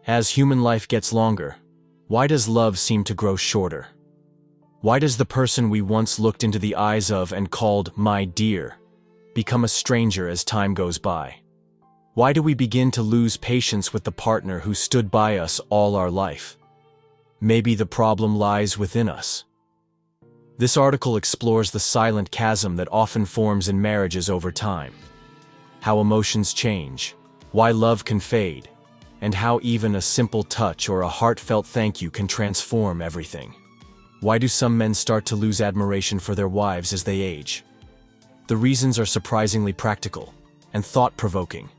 As human life gets longer, why does love seem to grow shorter? Why does the person we once looked into the eyes of and called "my dear" become a stranger as time goes by? Why do we begin to lose patience with the partner who stood by us all our life? Maybe the problem lies within us. This article explores the silent chasm that often forms in marriages over time, how emotions change, why love can fade, and how even a simple touch or a heartfelt thank you can transform everything. Why do some men start to lose admiration for their wives as they age? The reasons are surprisingly practical and thought-provoking.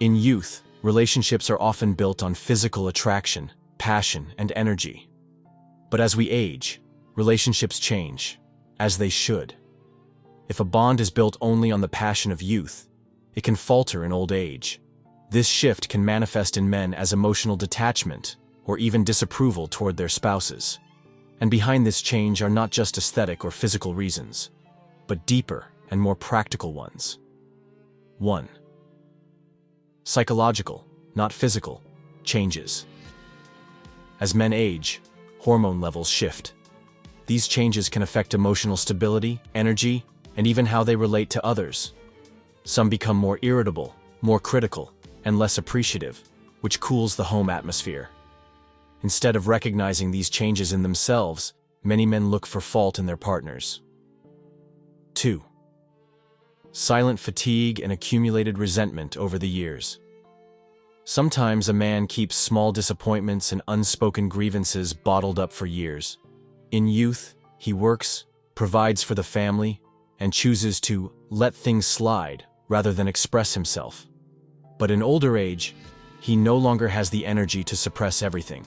In youth, relationships are often built on physical attraction, passion, and energy. But as we age, relationships change, as they should. If a bond is built only on the passion of youth, it can falter in old age. This shift can manifest in men as emotional detachment or even disapproval toward their spouses. And behind this change are not just aesthetic or physical reasons, but deeper and more practical ones. 1. Psychological, not physical, changes. As men age, hormone levels shift. These changes can affect emotional stability, energy, and even how they relate to others. Some become more irritable, more critical, and less appreciative, which cools the home atmosphere. Instead of recognizing these changes in themselves, many men look for fault in their partners. 2. Silent fatigue and accumulated resentment over the years. Sometimes a man keeps small disappointments and unspoken grievances bottled up for years. In youth, he works, provides for the family, and chooses to let things slide rather than express himself. But in older age, he no longer has the energy to suppress everything.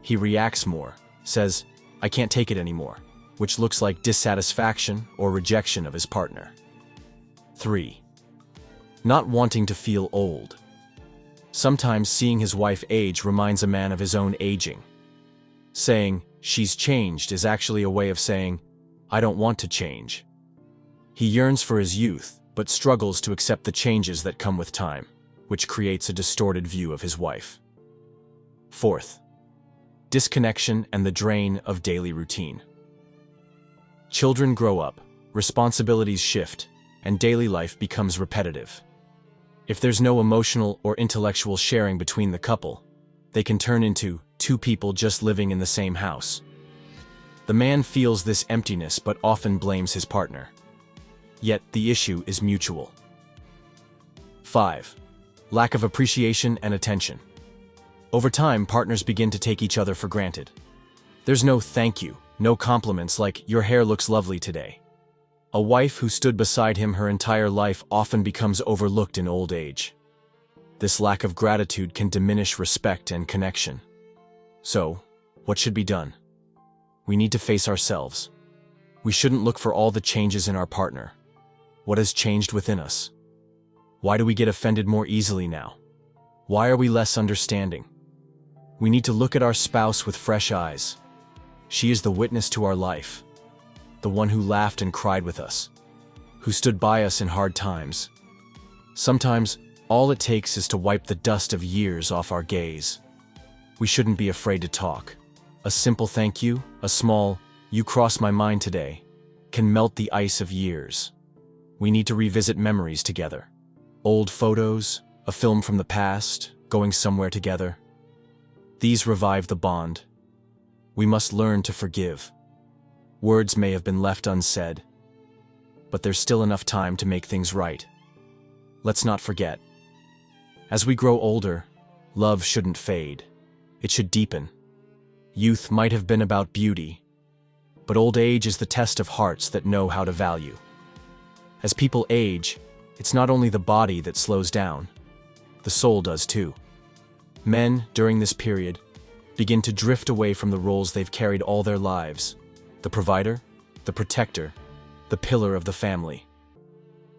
He reacts more, says, "I can't take it anymore," which looks like dissatisfaction or rejection of his partner. 3. Not wanting to feel old. Sometimes seeing his wife age reminds a man of his own aging. Saying, "she's changed," is actually a way of saying, "I don't want to change." He yearns for his youth, but struggles to accept the changes that come with time, which creates a distorted view of his wife. 4th. Disconnection and the drain of daily routine. Children grow up, responsibilities shift, and daily life becomes repetitive. If there's no emotional or intellectual sharing between the couple, they can turn into two people just living in the same house. The man feels this emptiness but often blames his partner. Yet the issue is mutual. 5. Lack of appreciation and attention. Over time, partners begin to take each other for granted. There's no thank you, no compliments like "your hair looks lovely today." A wife who stood beside him her entire life often becomes overlooked in old age. This lack of gratitude can diminish respect and connection. So, what should be done? We need to face ourselves. We shouldn't look for all the changes in our partner. What has changed within us? Why do we get offended more easily now? Why are we less understanding? We need to look at our spouse with fresh eyes. She is the witness to our life, the one who laughed and cried with us, who stood by us in hard times. Sometimes, all it takes is to wipe the dust of years off our gaze. We shouldn't be afraid to talk. A simple thank you, a small "you crossed my mind today," can melt the ice of years. We need to revisit memories together. Old photos, a film from the past, going somewhere together. These revive the bond. We must learn to forgive. Words may have been left unsaid, but there's still enough time to make things right. Let's not forget. As we grow older, love shouldn't fade. It should deepen. Youth might have been about beauty, but old age is the test of hearts that know how to value. As people age, it's not only the body that slows down, the soul does too. Men, during this period, begin to drift away from the roles they've carried all their lives: the provider, the protector, the pillar of the family.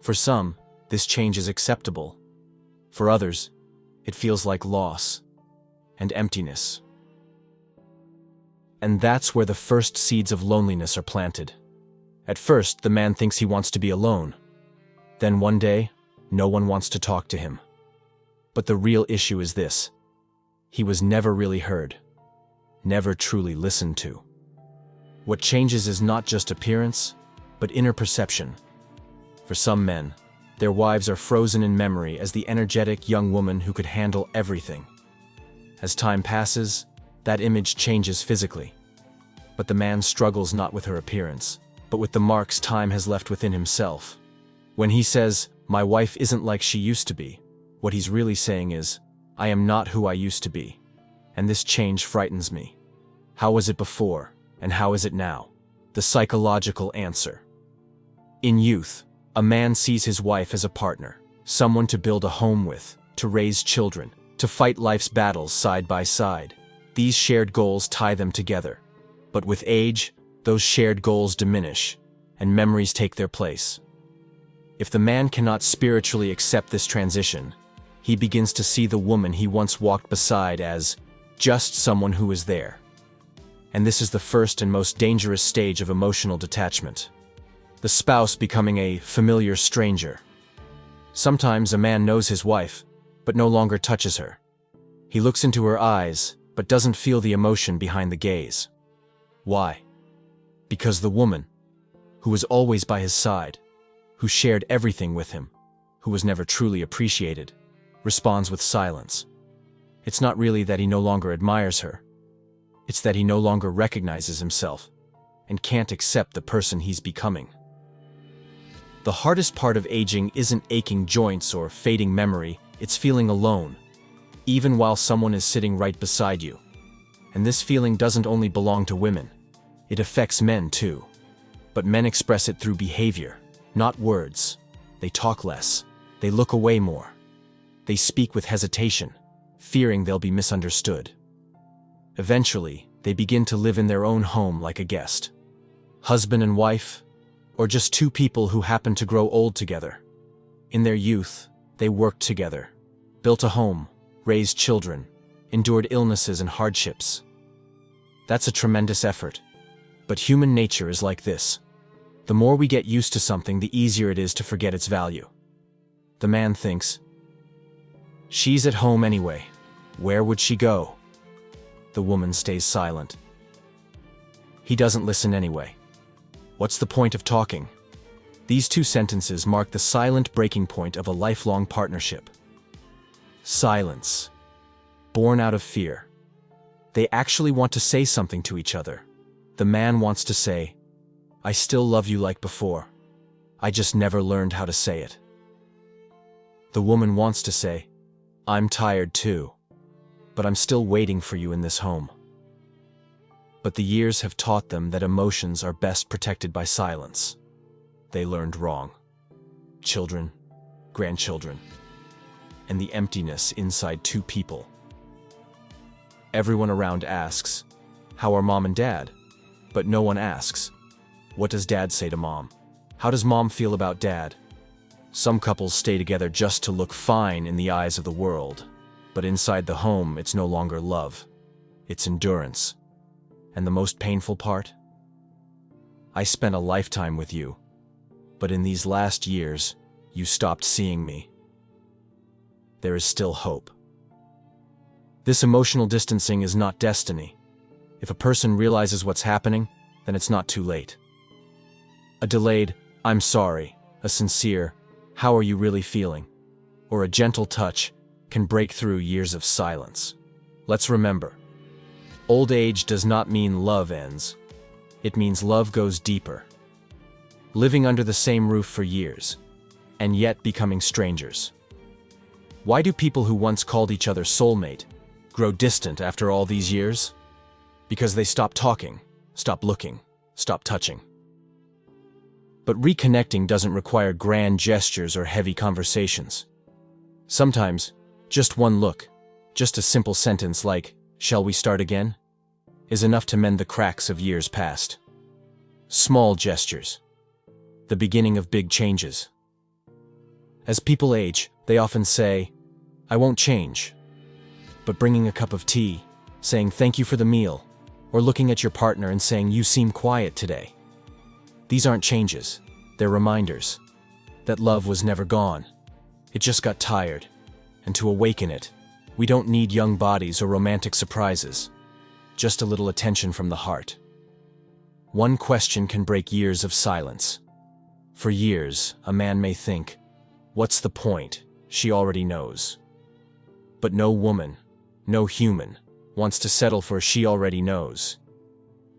For some, this change is acceptable. For others, it feels like loss and emptiness. And that's where the first seeds of loneliness are planted. At first, the man thinks he wants to be alone. Then one day, no one wants to talk to him. But the real issue is this: he was never really heard, never truly listened to. What changes is not just appearance, but inner perception. For some men, their wives are frozen in memory as the energetic young woman who could handle everything. As time passes, that image changes physically. But the man struggles not with her appearance, but with the marks time has left within himself. When he says, "My wife isn't like she used to be," what he's really saying is, "I am not who I used to be, and this change frightens me. How was it before, and how is it now?" The psychological answer. In youth, a man sees his wife as a partner, someone to build a home with, to raise children, to fight life's battles side by side. These shared goals tie them together. But with age, those shared goals diminish, and memories take their place. If the man cannot spiritually accept this transition, he begins to see the woman he once walked beside as just someone who is there. And this is the first and most dangerous stage of emotional detachment. The spouse becoming a familiar stranger. Sometimes a man knows his wife, but no longer touches her. He looks into her eyes, but doesn't feel the emotion behind the gaze. Why? Because the woman, who was always by his side, who shared everything with him, who was never truly appreciated, responds with silence. It's not really that he no longer admires her. It's that he no longer recognizes himself and can't accept the person he's becoming. The hardest part of aging isn't aching joints or fading memory, it's feeling alone, even while someone is sitting right beside you. And this feeling doesn't only belong to women. It affects men too. But men express it through behavior, not words. They talk less. They look away more. They speak with hesitation, fearing they'll be misunderstood. Eventually, they begin to live in their own home like a guest. Husband and wife, or just two people who happen to grow old together. In their youth, they worked together, built a home, raised children, endured illnesses and hardships. That's a tremendous effort. But human nature is like this. The more we get used to something, the easier it is to forget its value. The man thinks, "She's at home anyway. Where would she go?" The woman stays silent. He doesn't listen anyway. What's the point of talking? These two sentences mark the silent breaking point of a lifelong partnership. Silence. Born out of fear. They actually want to say something to each other. The man wants to say, "I still love you like before. I just never learned how to say it." The woman wants to say, "I'm tired too, but I'm still waiting for you in this home." But the years have taught them that emotions are best protected by silence. They learned wrong. Children, grandchildren, and the emptiness inside two people. Everyone around asks, "How are mom and dad?" But no one asks, "What does dad say to mom? How does mom feel about dad?" Some couples stay together just to look fine in the eyes of the world, but inside the home it's no longer love, it's endurance. And the most painful part? I spent a lifetime with you, but in these last years, you stopped seeing me. There is still hope. This emotional distancing is not destiny. If a person realizes what's happening, then it's not too late. A delayed, "I'm sorry," a sincere, "How are you really feeling?" or a gentle touch can break through years of silence. Let's remember, old age does not mean love ends. It means love goes deeper. Living under the same roof for years, and yet becoming strangers. Why do people who once called each other soulmate grow distant after all these years? Because they stop talking, stop looking, stop touching. But reconnecting doesn't require grand gestures or heavy conversations. Sometimes, just one look, just a simple sentence like, "Shall we start again?" is enough to mend the cracks of years past. Small gestures. The beginning of big changes. As people age, they often say, "I won't change." But bringing a cup of tea, saying thank you for the meal, or looking at your partner and saying, "You seem quiet today." These aren't changes, they're reminders that love was never gone. It just got tired, and to awaken it, We don't need young bodies or romantic surprises, just a little attention from the heart. One question can break years of silence. For years, a man may think, "What's the point? She already knows." But no woman, no human, wants to settle for "she already knows."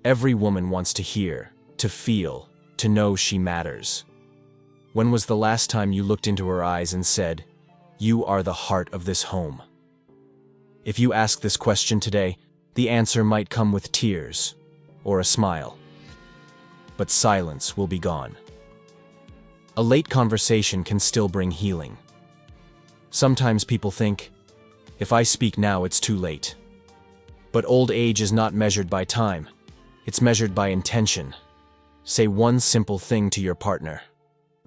Every woman wants to hear, to feel, to know she matters. When was the last time you looked into her eyes and said, "You are the heart of this home"? If you ask this question today, the answer might come with tears or a smile. But silence will be gone. A late conversation can still bring healing. Sometimes people think, "If I speak now, it's too late." But old age is not measured by time. It's measured by intention. Say one simple thing to your partner.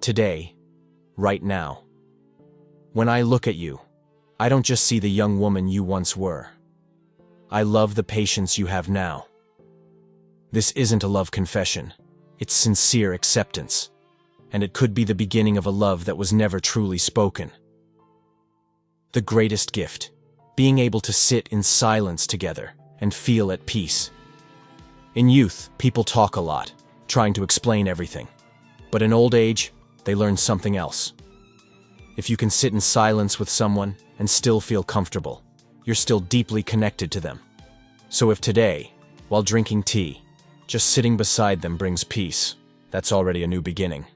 Today, right now. When I look at you, I don't just see the young woman you once were. I love the patience you have now. This isn't a love confession. It's sincere acceptance. And it could be the beginning of a love that was never truly spoken. The greatest gift, being able to sit in silence together and feel at peace. In youth, people talk a lot, trying to explain everything. But in old age, they learn something else. If you can sit in silence with someone and still feel comfortable, you're still deeply connected to them. So if today, while drinking tea, just sitting beside them brings peace, that's already a new beginning.